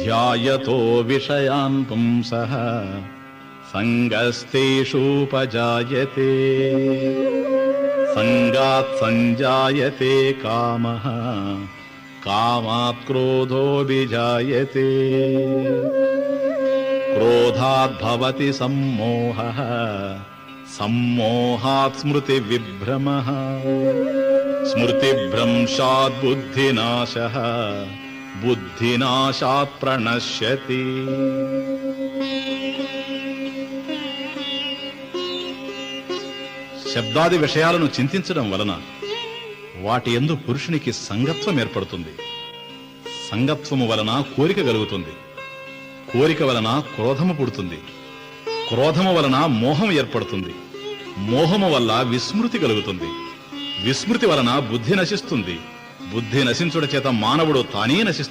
ధ్యాయతో విషయాన్ పుంసః సంగస్తేషూపజాయతే సంగాత్ సంజాయతే కామః కామాత్ క్రోధోభిజాయతే క్రోధాత్ భవతి సమ్మోహః సమ్మోహాత్ స్మృతి విభ్రమః స్మృతిభ్రంశాత్ బుద్ధినాశః బుద్ధినాశాత్ ప్రణశ్యతి. శబ్దాది విషయాలను చింతించడం వలన వాటి యందు పురుషునికి సంగత్వం ఏర్పడుతుంది. సంగత్వము వలన కోరిక కలుగుతుంది. కోరిక వలన క్రోధము పుడుతుంది. క్రోధము వలన మోహం ఏర్పడుతుంది. మోహము వల్ల విస్మృతి కలుగుతుంది. విస్మృతి వలన బుద్ధి నశిస్తుంది. బుద్ధి నశించుట చేత మానవుడు తానే నశిస్తుంది.